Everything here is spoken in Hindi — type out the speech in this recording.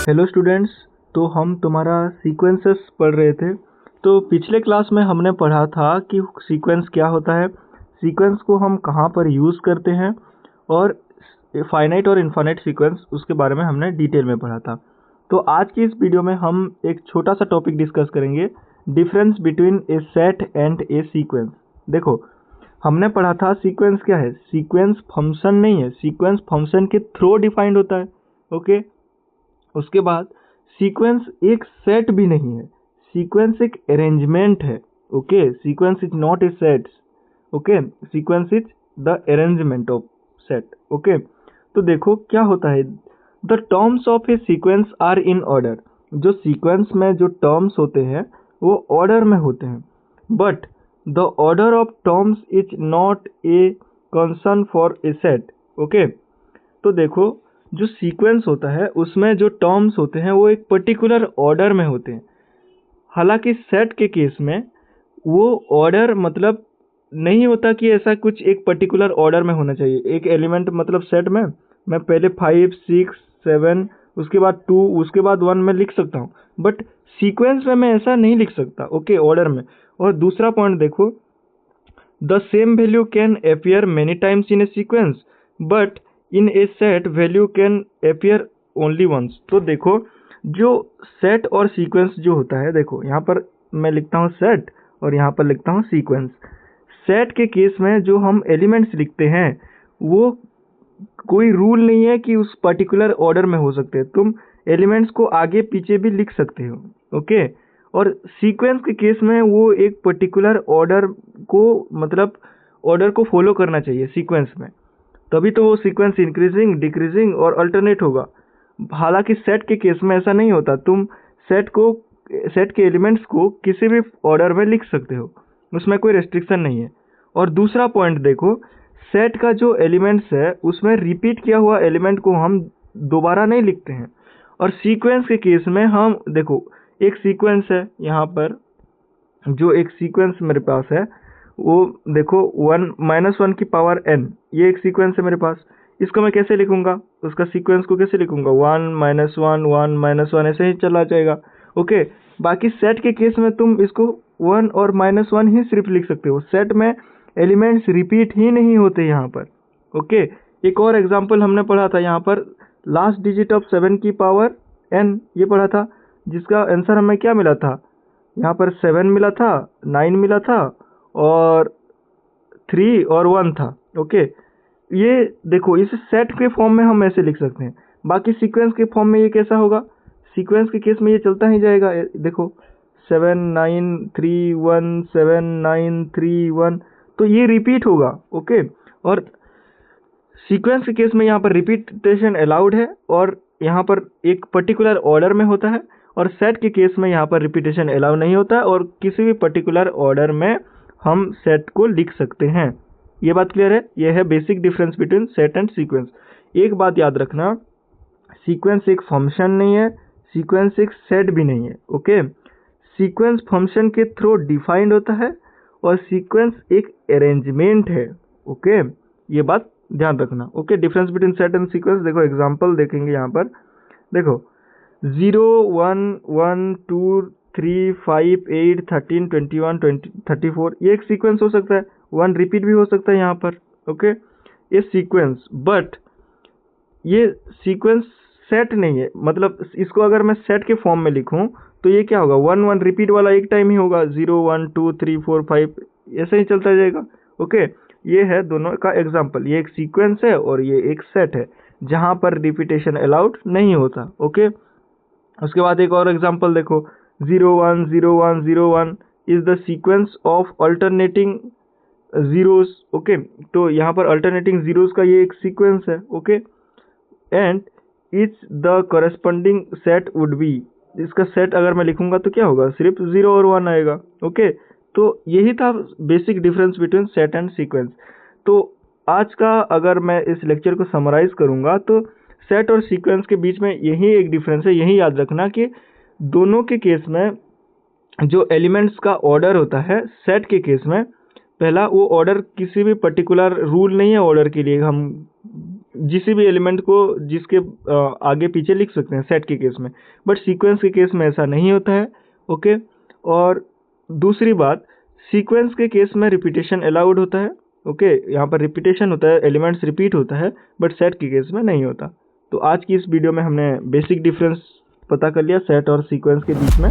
Hello students. तो हम तुम्हारा सीक्वेंसेस पढ़ रहे थे। तो पिछले क्लास में हमने पढ़ा था कि सीक्वेंस क्या होता है, सीक्वेंस को हम कहाँ पर यूज़ करते हैं, और फाइनाइट और इनफाइनाइट सीक्वेंस उसके बारे में हमने डिटेल में पढ़ा था। तो आज की इस वीडियो में हम एक छोटा सा टॉपिक डिस्कस करेंगे, difference between A set and A sequence. देखो, हमने पढ़ा था सीक्वेंस क्या है, सीक्वेंस फंक्शन नहीं है, सीक्वेंस फंक्शन के थ्रू डिफाइंड होता है। ओके, उसके बाद सीक्वेंस एक सेट भी नहीं है, सीक्वेंस एक अरेंजमेंट है। Okay, sequence is not a set. Okay, sequence is the arrangement of set. Okay, तो देखो क्या होता है, the terms of a sequence are in order. जो सीक्वेंस में जो टर्म्स होते हैं वो ऑर्डर में होते हैं, but the order of terms is not a concern for a set. Okay, तो देखो जो सीक्वेंस होता है उसमें जो टर्म्स होते हैं वो एक पर्टिकुलर ऑर्डर में होते हैं। हालांकि सेट के केस में वो ऑर्डर मतलब नहीं होता कि ऐसा कुछ एक पर्टिकुलर ऑर्डर में होना चाहिए। एक एलिमेंट मतलब सेट में मैं पहले 5, 6, 7 उसके बाद 2 उसके बाद 1 में लिख सकता हूँ, बट सीक्वेंस में मैं ऐसा नहीं लिख सकता। ओके, ऑर्डर में। और दूसरा पॉइंट देखो, the same value can appear many times in a sequence, but in a set value can appear only once। तो देखो जो सेट और सीक्वेंस जो होता है, देखो यहाँ पर मैं लिखता हूँ सेट और यहाँ पर लिखता हूँ सीक्वेंस। सेट के केस में जो हम एलिमेंट्स लिखते हैं वो कोई रूल नहीं है कि उस पर्टिकुलर ऑर्डर में हो सकते हैं, तुम एलिमेंट्स को आगे पीछे भी लिख सकते हो। ओके, और सीक्वेंस के केस में वो एक पर्टिकुलर ऑर्डर को मतलब ऑर्डर को फॉलो करना चाहिए सीक्वेंस में, तभी तो वो सीक्वेंस इंक्रीजिंग, डिक्रीजिंग और अल्टरनेट होगा। हालांकि सेट के केस में ऐसा नहीं होता, तुम सेट के एलिमेंट्स को किसी भी ऑर्डर में लिख सकते हो, उसमें कोई रेस्ट्रिक्शन नहीं है। और दूसरा पॉइंट देखो, सेट का जो एलिमेंट्स है उसमें रिपीट किया हुआ एलिमेंट को हम दोबारा नहीं लिखते हैं। और सीक्वेंस के केस में हम देखो, एक सीक्वेंस है यहाँ पर, जो एक सीक्वेंस मेरे पास है वो देखो 1 - 1 की पावर n, ये एक सीक्वेंस है मेरे पास। इसको मैं कैसे लिखूंगा, उसका सीक्वेंस को कैसे लिखूंगा, 1 - 1 1 - 1 ऐसे ही चला जाएगा। ओके, बाकी सेट के केस में तुम इसको 1 और -1 ही सिर्फ लिख सकते हो, सेट में एलिमेंट्स रिपीट ही नहीं होते यहाँ पर। ओके, एक और एग्जांपल हमने पढ़ा था यहाँ पर, लास्ट डिजिट ऑफ 7 की पावर n, ये पढ़ा था, जिसका आंसर हमें क्या मिला था, यहाँ पर 7 मिला था, 9 मिला था और 3 और 1 था। ओके, ये देखो इस सेट के फॉर्म में हम ऐसे लिख सकते हैं, बाकी सीक्वेंस के फॉर्म में ये कैसा होगा, सीक्वेंस के केस में ये चलता ही जाएगा। देखो 7 9 3 1 7 9 3 1, तो ये रिपीट होगा। ओके, और सीक्वेंस के केस में यहाँ पर रिपीटेशन अलाउड है और यहाँ पर एक पर्टिकुलर ऑर्डर में होता है, और सेट के केस में यहाँ पर रिपीटेशन अलाउ नहीं होता है और किसी भी पर्टिकुलर ऑर्डर में हम सेट को लिख सकते हैं। ये बात क्लियर है, ये है basic difference between set and sequence. एक बात याद रखना, सीक्वेंस एक फंक्शन नहीं है, सीक्वेंस एक सेट भी नहीं है। ओके, सीक्वेंस फंक्शन के थ्रू डिफाइंड होता है और सीक्वेंस एक अरेंजमेंट है। ओके, ये बात ध्यान रखना। Okay, difference between set and sequence, देखो एग्जांपल देखेंगे यहाँ पर। देखो 0 1 1 2 3 5 8 13 21 20 34, ये एक सीक्वेंस हो सकता है, 1 रिपीट भी हो सकता है यहाँ पर। ओके, ये सीक्वेंस, बट ये सीक्वेंस सेट नहीं है, मतलब इसको अगर मैं सेट के फॉर्म में लिखूं तो ये क्या होगा, 1 1 रिपीट वाला एक टाइम ही होगा, 0 1 2 3 4 5 ऐसे ही चलता जाएगा। ओके, ये है दोनों का एग्जांपल, ये एक सीक्वेंस है और ये एक सेट है जहां पर रिपीटेशन अलाउड नहीं होता। ओके, उसके बाद एक और एग्जांपल देखो, 0 1 0 1 0 1 is the sequence of alternating zeros. Okay, तो यहाँ पर अल्टरनेटिंग जीरोस का ये एक सीक्वेंस है। Okay, and it's the corresponding set would be, इसका सेट अगर मैं लिखूंगा तो क्या होगा, सिर्फ 0 और 1 आएगा। ओके, तो यही था basic difference between set and sequence. तो आज का अगर मैं इस लेक्चर को समराइज करूंगा तो सेट और सीक्वेंस के बीच में यही एक डिफरेंस है। यही याद रखना कि दोनों के केस में जो एलिमेंट्स का ऑर्डर होता है, सेट के केस में पहला वो ऑर्डर किसी भी पर्टिकुलर रूल नहीं है ऑर्डर के लिए हम किसी भी एलिमेंट को जिसके आगे पीछे लिख सकते हैं सेट के केस में, बट सीक्वेंस के केस में ऐसा नहीं होता है। ओके, और दूसरी बात, सीक्वेंस के केस में रिपीटेशन अलाउड होता है। ओके, यहाँ पर रिपीटेशन होता है, एलिमेंट्स रिपीट होता है, बट सेट के केस में नहीं होता। तो आज की इस वीडियो में हमने बेसिक डिफरेंस पता कर लिया सेट और सीक्वेंस के बीच में।